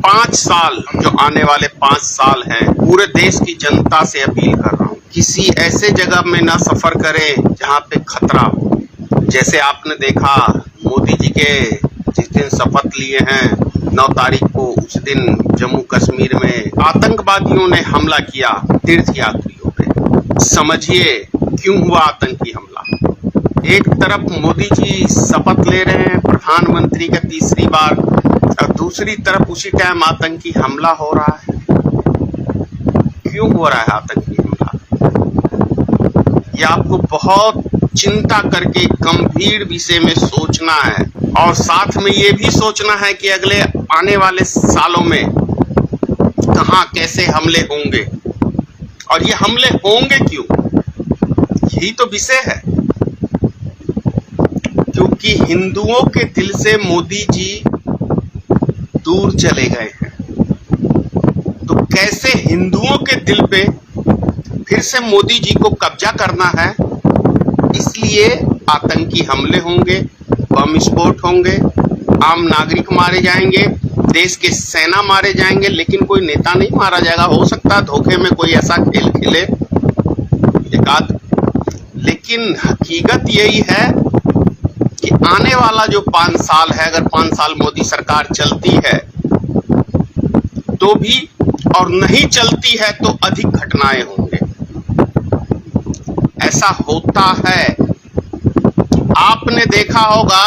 5 साल जो आने वाले 5 साल हैं, पूरे देश की जनता से अपील कर रहा हूँ, किसी ऐसे जगह में ना सफर करें जहाँ पे खतरा हो। जैसे आपने देखा मोदी जी के जिस दिन शपथ लिए हैं 9 तारीख को, उस दिन जम्मू कश्मीर में आतंकवादियों ने हमला किया तीर्थ यात्रियों पे। समझिए क्यों हुआ आतंकी हमला। एक तरफ मोदी जी शपथ ले रहे हैं प्रधानमंत्री का तीसरी बार, और दूसरी तरफ उसी टाइम आतंकी हमला हो रहा है। क्यों हो रहा है आतंकी हमला? ये आपको बहुत चिंता करके गंभीर विषय में सोचना है, और साथ में ये भी सोचना है कि अगले आने वाले सालों में कहां कैसे हमले होंगे, और ये हमले होंगे क्यों, यही तो विषय है। क्योंकि हिंदुओं के दिल से मोदी जी दूर चले गए हैं, तो कैसे हिंदुओं के दिल पे फिर से मोदी जी को कब्जा करना है। इसलिए आतंकी हमले होंगे, बम विस्फोट होंगे, आम नागरिक मारे जाएंगे, देश के सेना मारे जाएंगे, लेकिन कोई नेता नहीं मारा जाएगा। हो सकता है धोखे में कोई ऐसा खेल खेले एकाध, लेकिन हकीकत यही है कि आने वाला जो 5 साल है, अगर 5 साल मोदी सरकार चलती है तो भी, और नहीं चलती है तो अधिक घटनाएं होंगे। ऐसा होता है। आपने देखा होगा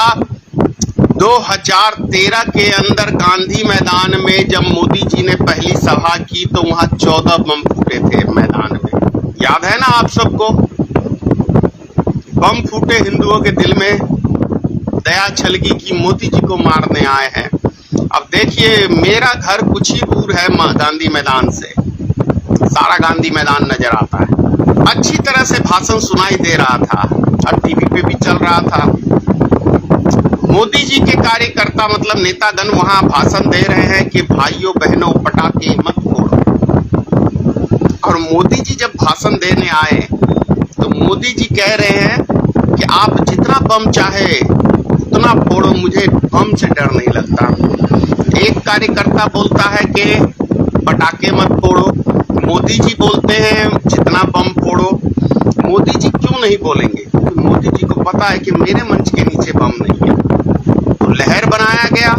2013 के अंदर गांधी मैदान में जब मोदी जी ने पहली सभा की तो वहां 14 बम फूटे थे मैदान में। याद है ना आप सबको? बम फूटे हिंदुओं के दिल में, दया छलकी कि मोदी जी को मारने आए हैं। अब देखिए मेरा घर कुछ ही दूर है गांधी मैदान से, सारा गांधी मैदान नजर आता है। अच्छी तरह से भाषण सुनाई दे रहा था और टीवी पे भी चल रहा था। मोदी जी के कार्यकर्ता मतलब नेतागण वहां भाषण दे रहे हैं कि भाइयों बहनों पटाखे मत फोड़ो। और मोदी जी जब भाषण देने आए तो मोदी जी कह रहे हैं कि आप जितना बम चाहे उतना फोड़ो, मुझे बम से डर नहीं लगता। एक कार्यकर्ता बोलता है कि पटाखे मत फोड़ो, मोदी जी बोलते हैं जितना बम फोड़ो। मोदी जी क्यों नहीं बोलेंगे? क्योंकि मोदी जी को पता है कि मेरे मंच के नीचे बम नहीं है। तो लहर बनाया गया,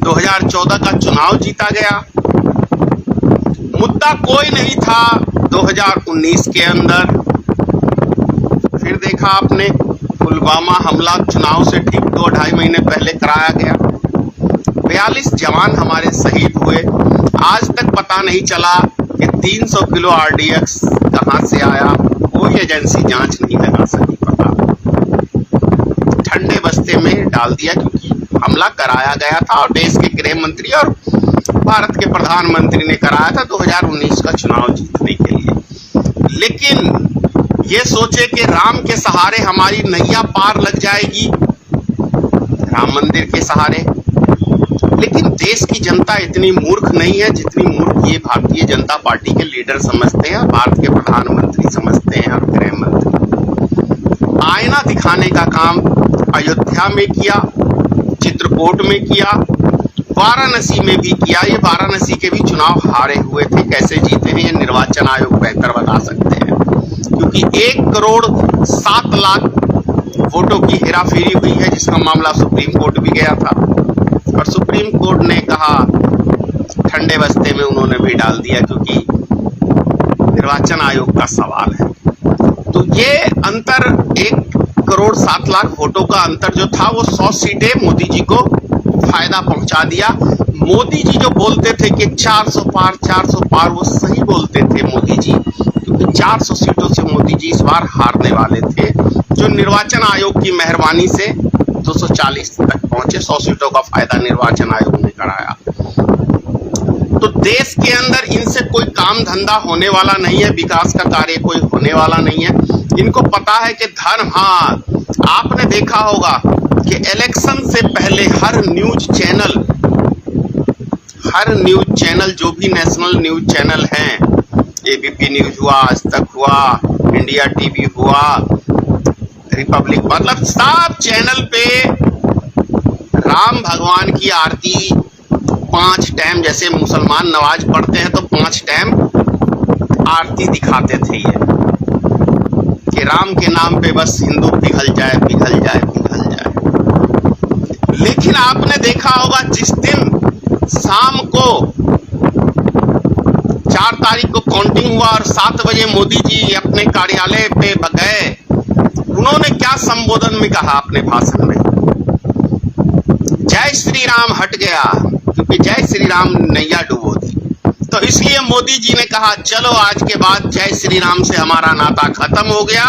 2014 का चुनाव जीता गया। मुद्दा कोई नहीं था 2019 के अंदर। फिर देखा आपने पुलवामा हमला चुनाव से ठीक 2-2.5 महीने पहले कराया गया। 42 जवान हमारे शहीद हुए। आज तक पता नहीं चला कि 300 किलो आरडीएक्स कहां से आया, कोई एजेंसी जांच नहीं लगा सकी पता। ठंडे बस्ते में डाल दिया क्योंकि हमला कराया गया था और देश के गृह मंत्री और भारत के प्रधानमंत्री ने कराया था 2019 का चुनाव जीतने के लिए। लेकिन ये सोचे कि राम के सहारे हमारी नैया पार लग जाएगी, राम मंदिर के सहारे। लेकिन देश की जनता इतनी मूर्ख नहीं है जितनी मूर्ख ये भारतीय जनता पार्टी के लीडर समझते हैं, भारत के प्रधानमंत्री समझते हैं और गृह मंत्री। आईना दिखाने का काम अयोध्या में किया, चित्रकूट में किया, वाराणसी में भी किया। ये वाराणसी के भी चुनाव हारे हुए थे, कैसे जीते हैं ये निर्वाचन आयोग बेहतर बता सकते हैं। क्योंकि 1.7 करोड़ वोटों की हेराफेरी हुई है, जिसका मामला सुप्रीम कोर्ट भी गया था और सुप्रीम कोर्ट ने कहा ठंडे बस्ते में उन्होंने भी डाल दिया क्योंकि निर्वाचन आयोग का सवाल है। तो ये अंतर 1.7 करोड़ वोटों का अंतर जो था वो 100 सीटें मोदी जी को फायदा पहुंचा दिया। मोदी जी जो बोलते थे कि 400 पार 400 पार, वो सही बोलते थे मोदी जी, क्योंकि 400 सीटों से मोदी जी इस बार हारने वाले थे, जो निर्वाचन आयोग की मेहरबानी से 240 तक पहुंचे। 100 सीटों का फायदा निर्वाचन आयोग ने कराया। तो देश के अंदर इनसे कोई काम धंधा होने वाला नहीं है, विकास का कार्य कोई होने वाला नहीं है। इनको पता है कि धर्म, हाँ आपने देखा होगा कि इलेक्शन से पहले हर न्यूज चैनल जो भी नेशनल न्यूज चैनल हैं, एबीपी न्यूज हुआ, आज तक हुआ, इंडिया टीवी हुआ, रिपब्लिक, मतलब सब चैनल पे राम भगवान की आरती, 5 टाइम, जैसे मुसलमान नमाज पढ़ते हैं तो 5 टाइम आरती दिखाते थे ये, कि राम के नाम पे बस हिंदू पिघल जाए पिघल जाए पिघल जाए। लेकिन आपने देखा होगा जिस दिन शाम को 4 तारीख को काउंटिंग हुआ और 7 बजे मोदी जी अपने कार्यालय पे गए, उन्होंने क्या संबोधन में कहा अपने भाषण में? जय श्री राम हट गया, क्योंकि जय श्री राम नैया डूबो थी। तो इसलिए मोदी जी ने कहा चलो आज के बाद जय श्री राम से हमारा नाता खत्म हो गया,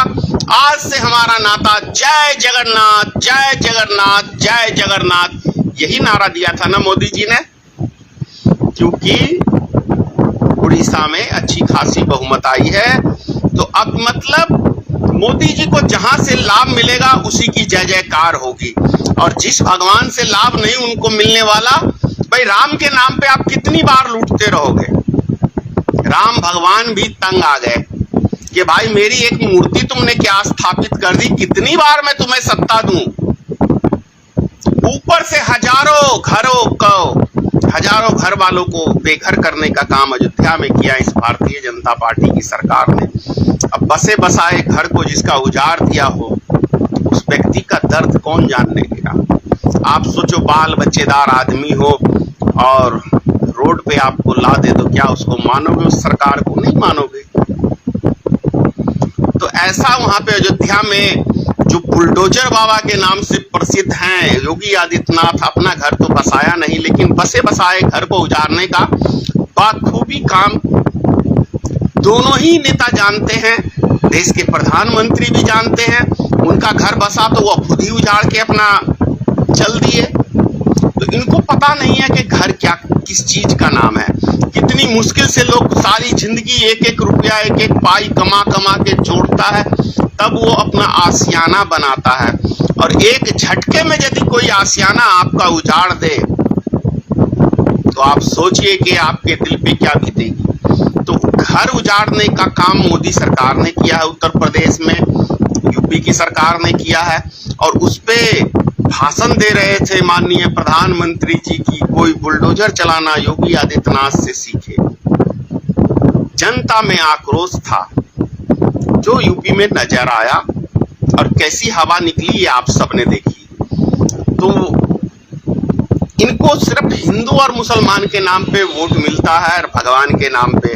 आज से हमारा नाता जय जगन्नाथ जय जगन्नाथ जय जगन्नाथ। यही नारा दिया था ना मोदी जी ने, क्योंकि उड़ीसा में अच्छी खासी बहुमत आई है। तो अब मतलब मोदी जी को जहां से लाभ मिलेगा उसी की जय जयकार होगी, और जिस भगवान से लाभ नहीं उनको मिलने वाला, भाई राम के नाम पे आप कितनी बार लूटते रहोगे? राम भगवान भी तंग आ गए कि भाई मेरी एक मूर्ति तुमने क्या स्थापित कर दी, कितनी बार मैं तुम्हें सत्ता दूं? ऊपर से हजारों घर वालों को बेघर करने का काम अयोध्या में किया इस भारतीय जनता पार्टी की सरकार ने। अब बसे बसाए घर को जिसका उजाड़ दिया हो, उस व्यक्ति का दर्द कौन जानने देगा? आप सोचो, बाल बच्चेदार आदमी हो और रोड पे आपको ला दे, तो क्या उसको मानोगे? उस सरकार को नहीं मानोगे। तो ऐसा वहां पे अयोध्या में जो बुलडोजर बाबा के नाम से प्रसिद्ध हैं योगी आदित्यनाथ, अपना घर तो बसाया नहीं, लेकिन बसे बसाए घर को उजाड़ने का बाखूबी काम दोनों ही नेता जानते हैं, देश के प्रधानमंत्री भी जानते हैं। उनका घर बसा तो वो खुद ही उजाड़ के अपना चल दिए। तो इनको पता नहीं है कि घर क्या किस चीज का नाम है। कितनी मुश्किल से लोग सारी जिंदगी एक एक रुपया एक एक पाई कमा कमा के जोड़ता है, तब वो अपना आशियाना बनाता है, और एक झटके में यदि कोई आशियाना आपका उजाड़ दे तो आप सोचिए कि आपके दिल पे क्या बीतेगी। तो घर उजाड़ने का काम मोदी सरकार ने किया है, उत्तर प्रदेश में यूपी की सरकार ने किया है, और उस पे भाषण दे रहे थे माननीय प्रधानमंत्री जी की कोई बुलडोजर चलाना योगी आदित्यनाथ से सीखे। जनता में आक्रोश था जो यूपी में नजर आया, और कैसी हवा निकली ये आप सबने देखी। तो इनको सिर्फ हिंदू और मुसलमान के नाम पे वोट मिलता है और भगवान के नाम पे,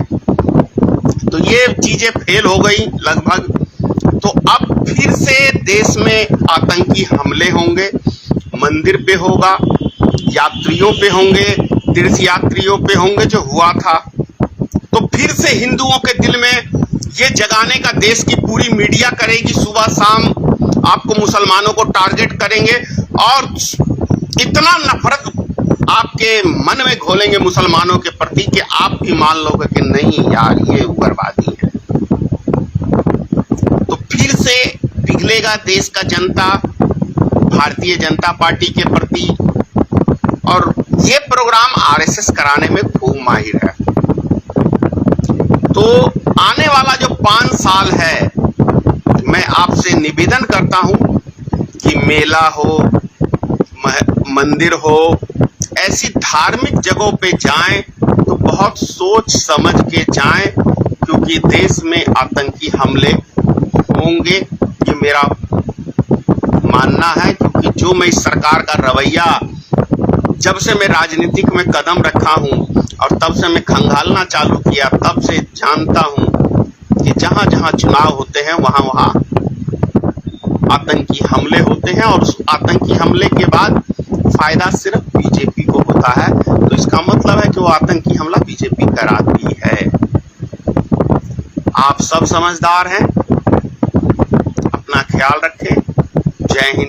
तो ये चीजें फेल हो गई लगभग। तो अब फिर से देश में आतंकी हमले होंगे, मंदिर पे होगा, यात्रियों पे होंगे, तीर्थ यात्रियों पे होंगे जो हुआ था। तो फिर से हिंदुओं के दिल में ये जगाने का देश की पूरी मीडिया करेगी, सुबह शाम आपको मुसलमानों को टारगेट करेंगे और इतना नफरत आपके मन में घोलेंगे मुसलमानों के प्रति कि आप भी मान लोगे कि नहीं यार ये उग्रवादी है। तो फिर से पिघलेगा देश का जनता भारतीय जनता पार्टी के प्रति, और ये प्रोग्राम आरएसएस कराने में खूब माहिर है। तो आने वाला जो 5 साल है, मैं आपसे निवेदन करता हूं कि मेला हो, मंदिर हो, ऐसी धार्मिक जगहों पे जाएं तो बहुत सोच समझ के जाएं, क्योंकि देश में आतंकी हमले होंगे, ये मेरा मानना है। क्योंकि जो मैं इस सरकार का रवैया जब से मैं राजनीतिक में कदम रखा हूं और तब से मैं खंगालना चालू किया, तब से जानता हूं कि जहां जहां चुनाव होते हैं वहां वहां आतंकी हमले होते हैं, और उस आतंकी हमले के बाद फायदा सिर्फ बीजेपी को होता है। तो इसका मतलब है कि वो आतंकी हमला बीजेपी कराती है। आप सब समझदार हैं, अपना ख्याल रखें। जय हिंद।